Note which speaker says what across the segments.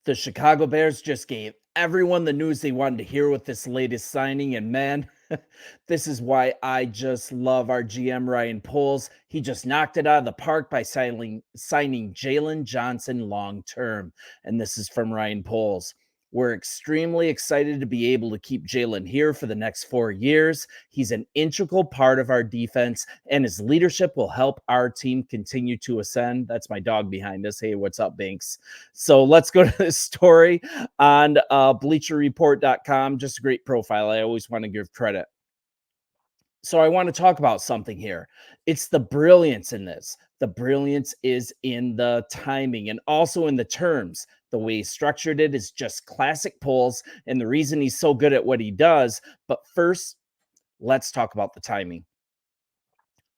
Speaker 1: The Chicago Bears just gave everyone the news they wanted to hear with this latest signing. And man, this is why I just love our GM, Ryan Poles. He just knocked it out of the park by signing Jaylon Johnson long term. And this is from Ryan Poles. We're extremely excited to be able to keep Jaylon here for the next 4 years. He's an integral part of our defense, and his leadership will help our team continue to ascend. That's my dog behind us. Hey, what's up, Banks? So let's go to this story on bleacherreport.com. Just a great profile. I always want to give credit. So I want to talk about something here. It's the brilliance in this. The brilliance is in the timing and also in the terms. The way he structured it is just classic Poles, and the reason he's so good at what he does. But first, let's talk about the timing.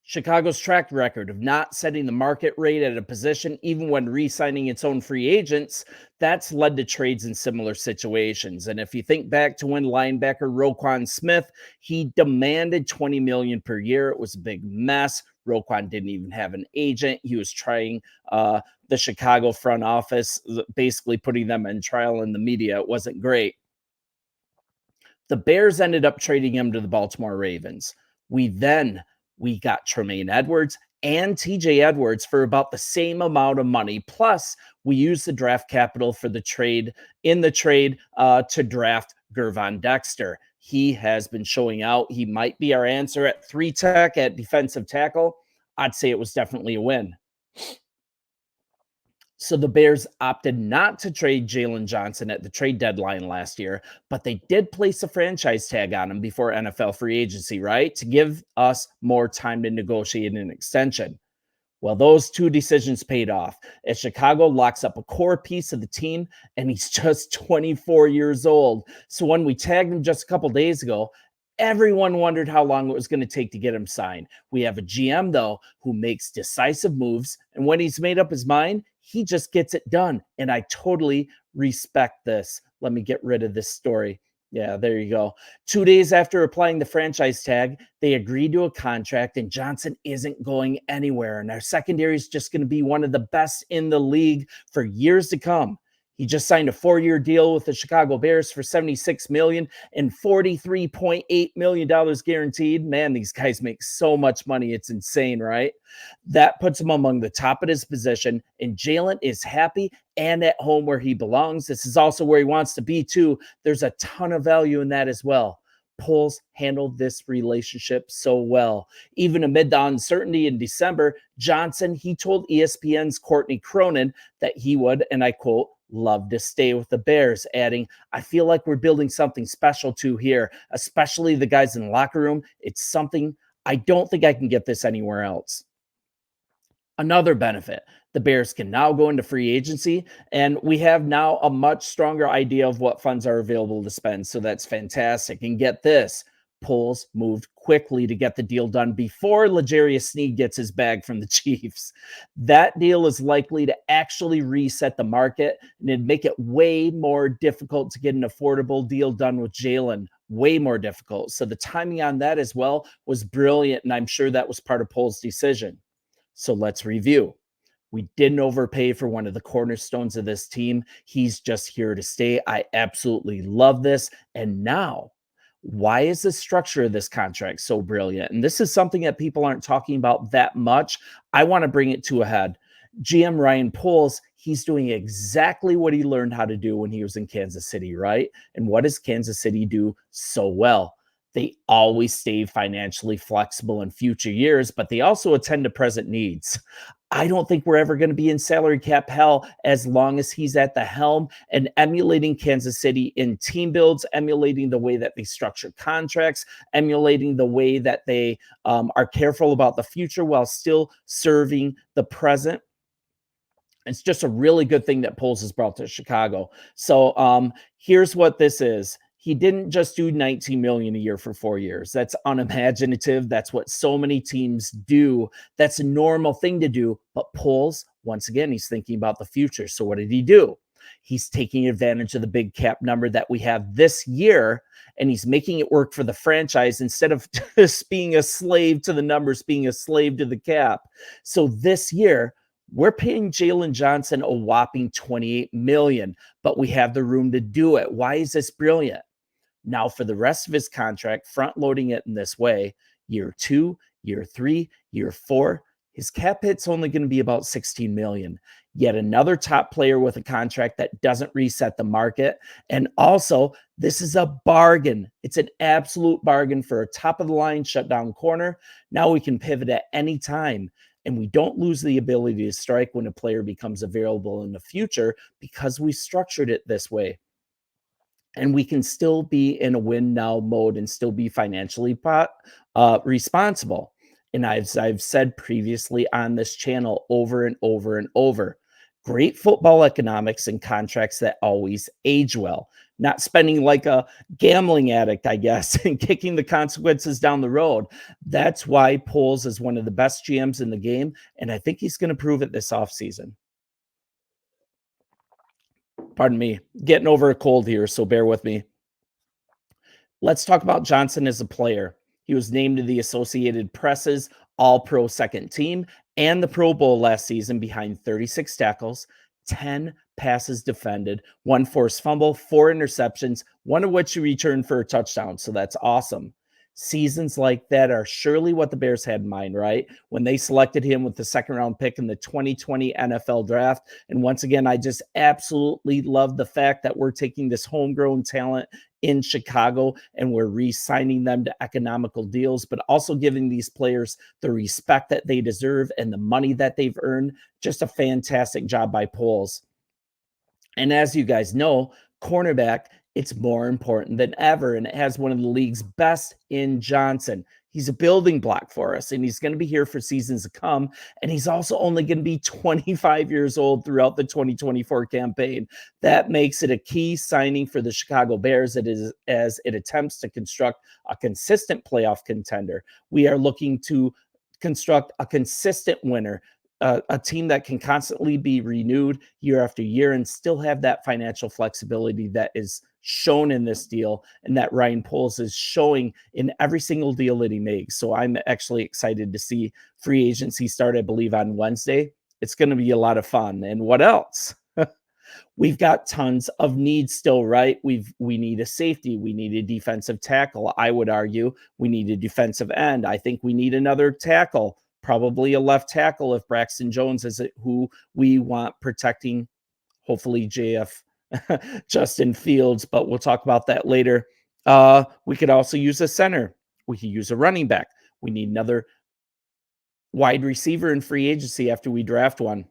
Speaker 1: Chicago's track record of not setting the market rate at a position, even when re-signing its own free agents, that's led to trades in similar situations. And if you think back to when linebacker Roquan Smith, he demanded $20 million per year. It was a big mess. Roquan didn't even have an agent. He was trying the Chicago front office, basically putting them in trial in the media. It wasn't great. The Bears ended up trading him to the Baltimore Ravens. We got Tremaine Edwards and TJ Edwards for about the same amount of money. Plus, we used the draft capital for the trade to draft Gervon Dexter. He has been showing out. He might be our answer at 3-tech at defensive tackle. I'd say it was definitely a win. So the Bears opted not to trade Jaylon Johnson at the trade deadline last year, but they did place a franchise tag on him before NFL free agency, right? To give us more time to negotiate an extension. Well, those two decisions paid off as Chicago locks up a core piece of the team, and he's just 24 years old. So when we tagged him just a couple days ago, everyone wondered how long it was going to take to get him signed. We have a GM, though, who makes decisive moves, and when he's made up his mind, he just gets it done. And I totally respect this. Let me get rid of this story. Yeah, there you go. 2 days after applying the franchise tag, they agreed to a contract, and Johnson isn't going anywhere. And our secondary is just going to be one of the best in the league for years to come. He just signed a 4-year deal with the Chicago Bears for $76 million and $43.8 million guaranteed. Man, these guys make so much money. It's insane, right? That puts him among the top of his position, and Jaylon is happy and at home where he belongs. This is also where he wants to be, too. There's a ton of value in that as well. Poles handled this relationship so well. Even amid the uncertainty in December, Johnson, he told ESPN's Courtney Cronin that he would, and I quote, love to stay with the Bears, adding, I feel like we're building something special too here, especially the guys in the locker room. It's something I don't think I can get this anywhere else. Another benefit, the Bears can now go into free agency, and we have now a much stronger idea of what funds are available to spend. So that's fantastic. And get this, Poles moved quickly to get the deal done before L'Jarius Sneed gets his bag from the Chiefs. That deal is likely to actually reset the market, and it'd make it way more difficult to get an affordable deal done with Jaylon. Way more difficult. So the timing on that as well was brilliant, and I'm sure that was part of Poles' decision. So let's review. We didn't overpay for one of the cornerstones of this team. He's just here to stay. I absolutely love this. And now, why is the structure of this contract so brilliant? And this is something that people aren't talking about that much. I want to bring it to a head. GM Ryan Poles, he's doing exactly what he learned how to do when he was in Kansas City, right? And what does Kansas City do so well? They always stay financially flexible in future years, but they also attend to present needs. I don't think we're ever going to be in salary cap hell as long as he's at the helm and emulating Kansas City in team builds, emulating the way that they structure contracts, emulating the way that they are careful about the future while still serving the present. It's just a really good thing that Poles has brought to Chicago. So here's what this is. He didn't just do $19 million a year for 4 years. That's unimaginative. That's what so many teams do. That's a normal thing to do. But Poles, once again, he's thinking about the future. So what did he do? He's taking advantage of the big cap number that we have this year, and he's making it work for the franchise instead of just being a slave to the numbers, being a slave to the cap. So this year, We're paying Jaylon Johnson a whopping 28 million, but we have the room to do it. Why is this brilliant? Now, for the rest of his contract, front loading it in this way, year 2, year 3, year 4, his cap hit's only going to be about 16 million. Yet another top player with a contract that doesn't reset the market. And also, this is a bargain. It's an absolute bargain for a top of the line shutdown corner. Now we can pivot at any time. And we don't lose the ability to strike when a player becomes available in the future because we structured it this way, and we can still be in a win now mode and still be financially responsible. And I've said previously on this channel over and over and over, great football economics and contracts that always age well, not spending like a gambling addict, I guess, and kicking the consequences down the road. That's why Poles is one of the best GMs in the game, and I think he's going to prove it this offseason. Pardon me, getting over a cold here, so bear with me. Let's talk about Johnson as a player. He was named to the Associated Press's All Pro second team and the Pro Bowl last season behind 36 tackles, 10 passes defended, one forced fumble, four interceptions, one of which he returned for a touchdown. So that's awesome. Seasons like that are surely what the Bears had in mind, right? When they selected him with the second round pick in the 2020 NFL draft. And once again, I just absolutely love the fact that we're taking this homegrown talent in Chicago and we're re-signing them to economical deals, but also giving these players the respect that they deserve and the money that they've earned. Just a fantastic job by Poles. And as you guys know, cornerback, it's more important than ever. And it has one of the league's best in Johnson. He's a building block for us, and he's going to be here for seasons to come. And he's also only going to be 25 years old throughout the 2024 campaign. That makes it a key signing for the Chicago Bears as it attempts to construct a consistent playoff contender. We are looking to construct a consistent winner, a team that can constantly be renewed year after year and still have that financial flexibility that is shown in this deal and that Ryan Poles is showing in every single deal that he makes. So I'm actually excited to see free agency start, I believe, on Wednesday. It's going to be a lot of fun. And what else? We've got tons of needs still, right? We need a safety. We need a defensive tackle. I would argue we need a defensive end. I think we need another tackle, probably a left tackle if Braxton Jones is who we want protecting, hopefully JF Justin Fields, but we'll talk about that later. We could also use a center. We could use a running back. We need another wide receiver in free agency after we draft one.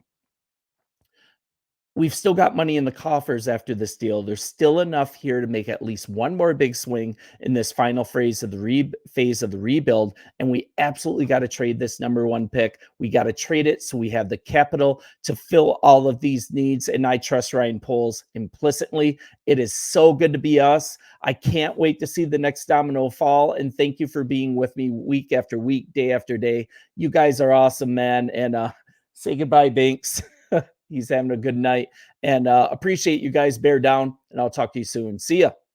Speaker 1: We've still got money in the coffers after this deal. There's still enough here to make at least one more big swing in this final phase of the rebuild. And we absolutely got to trade this number one pick. We got to trade it so we have the capital to fill all of these needs. And I trust Ryan Poles implicitly. It is so good to be us. I can't wait to see the next domino fall. And thank you for being with me week after week, day after day. You guys are awesome, man. And say goodbye, Banks. He's having a good night, and appreciate you guys. Bear down, and I'll talk to you soon. See ya.